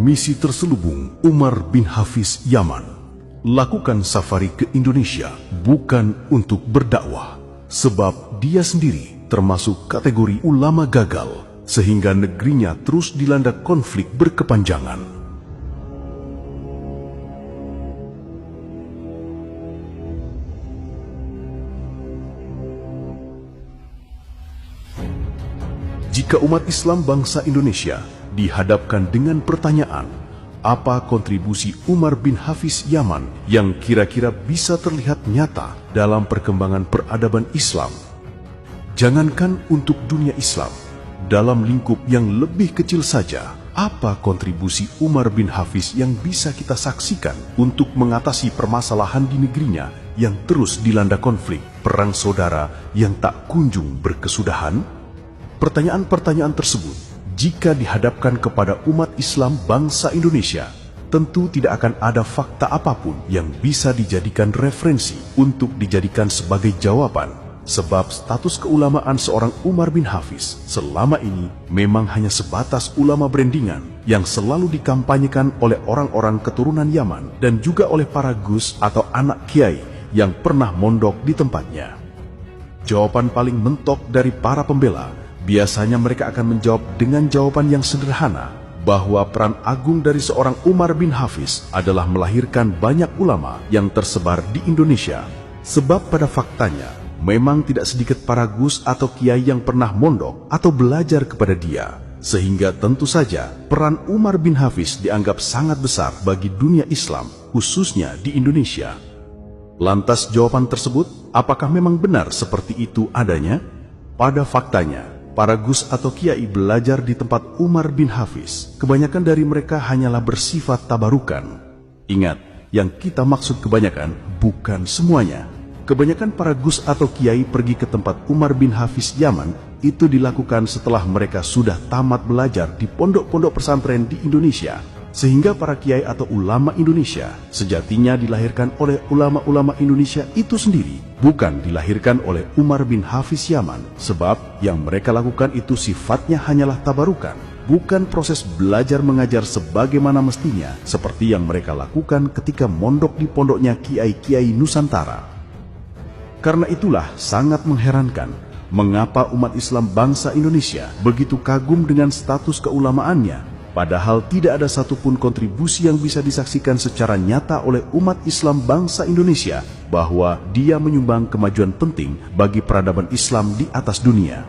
misi terselubung Umar bin Hafiz Yaman. Lakukan safari ke Indonesia bukan untuk berdakwah, sebab dia sendiri termasuk kategori ulama gagal, sehingga negerinya terus dilanda konflik berkepanjangan. Jika umat Islam bangsa Indonesia dihadapkan dengan pertanyaan, apa kontribusi Umar bin Hafiz Yaman yang kira-kira bisa terlihat nyata dalam perkembangan peradaban Islam? Jangankan untuk dunia Islam, dalam lingkup yang lebih kecil saja, apa kontribusi Umar bin Hafiz yang bisa kita saksikan untuk mengatasi permasalahan di negerinya yang terus dilanda konflik, perang saudara yang tak kunjung berkesudahan? Pertanyaan-pertanyaan tersebut, jika dihadapkan kepada umat Islam bangsa Indonesia, tentu tidak akan ada fakta apapun yang bisa dijadikan referensi untuk dijadikan sebagai jawaban, sebab status keulamaan seorang Umar bin Hafiz selama ini memang hanya sebatas ulama brandingan yang selalu dikampanyekan oleh orang-orang keturunan Yaman dan juga oleh para gus atau anak kiai yang pernah mondok di tempatnya. Jawaban paling mentok dari para pembela biasanya mereka akan menjawab dengan jawaban yang sederhana, bahwa peran agung dari seorang Umar bin Hafiz adalah melahirkan banyak ulama yang tersebar di Indonesia. Sebab pada faktanya, memang tidak sedikit para gus atau kiai yang pernah mondok atau belajar kepada dia. Sehingga tentu saja peran Umar bin Hafiz dianggap sangat besar bagi dunia Islam, khususnya di Indonesia. Lantas jawaban tersebut, apakah memang benar seperti itu adanya? Pada faktanya, para gus atau kiai belajar di tempat Umar bin Hafiz, kebanyakan dari mereka hanyalah bersifat tabarukan. Ingat, yang kita maksud kebanyakan bukan semuanya. Kebanyakan para gus atau kiai pergi ke tempat Umar bin Hafiz Yaman itu dilakukan setelah mereka sudah tamat belajar di pondok-pondok pesantren di Indonesia. Sehingga para kiai atau ulama Indonesia sejatinya dilahirkan oleh ulama-ulama Indonesia itu sendiri, bukan dilahirkan oleh Umar bin Hafiz Yaman, sebab yang mereka lakukan itu sifatnya hanyalah tabarukan, bukan proses belajar mengajar sebagaimana mestinya seperti yang mereka lakukan ketika mondok di pondoknya kiai-kiai Nusantara. Karena itulah sangat mengherankan mengapa umat Islam bangsa Indonesia begitu kagum dengan status keulamaannya, padahal tidak ada satupun kontribusi yang bisa disaksikan secara nyata oleh umat Islam bangsa Indonesia bahwa dia menyumbang kemajuan penting bagi peradaban Islam di atas dunia.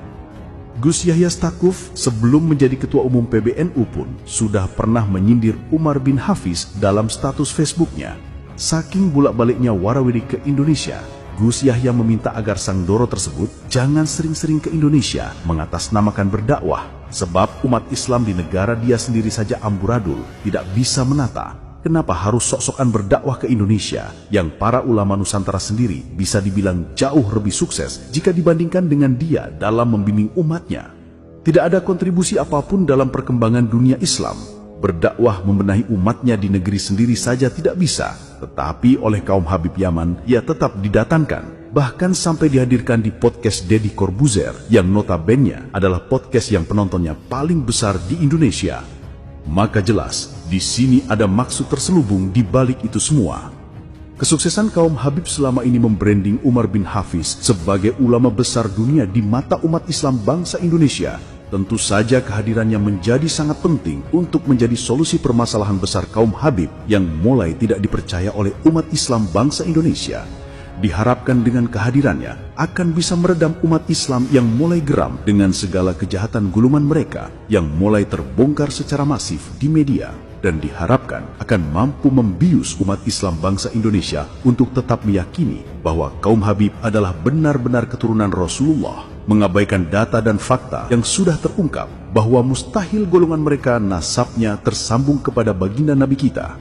Gus Yahya Stakuf sebelum menjadi ketua umum PBNU pun sudah pernah menyindir Umar bin Hafiz dalam status Facebooknya. Saking bolak-baliknya warawiri ke Indonesia, Gus Yahya meminta agar sang Doro tersebut jangan sering-sering ke Indonesia mengatasnamakan berdakwah, sebab umat Islam di negara dia sendiri saja amburadul, tidak bisa menata. Kenapa harus sok-sokan berdakwah ke Indonesia yang para ulama Nusantara sendiri bisa dibilang jauh lebih sukses jika dibandingkan dengan dia dalam membimbing umatnya? Tidak ada kontribusi apapun dalam perkembangan dunia Islam. Berdakwah membenahi umatnya di negeri sendiri saja tidak bisa, tetapi oleh kaum Habib Yaman ia tetap didatangkan, bahkan sampai dihadirkan di podcast Deddy Corbuzier yang notabene adalah podcast yang penontonnya paling besar di Indonesia. Maka jelas, di sini ada maksud terselubung di balik itu semua. Kesuksesan kaum Habib selama ini membranding Umar bin Hafiz sebagai ulama besar dunia di mata umat Islam bangsa Indonesia. Tentu saja kehadirannya menjadi sangat penting untuk menjadi solusi permasalahan besar kaum Habib yang mulai tidak dipercaya oleh umat Islam bangsa Indonesia. Diharapkan dengan kehadirannya akan bisa meredam umat Islam yang mulai geram dengan segala kejahatan gulungan mereka yang mulai terbongkar secara masif di media, dan diharapkan akan mampu membius umat Islam bangsa Indonesia untuk tetap meyakini bahwa kaum Habib adalah benar-benar keturunan Rasulullah, mengabaikan data dan fakta yang sudah terungkap bahwa mustahil golongan mereka nasabnya tersambung kepada baginda Nabi kita.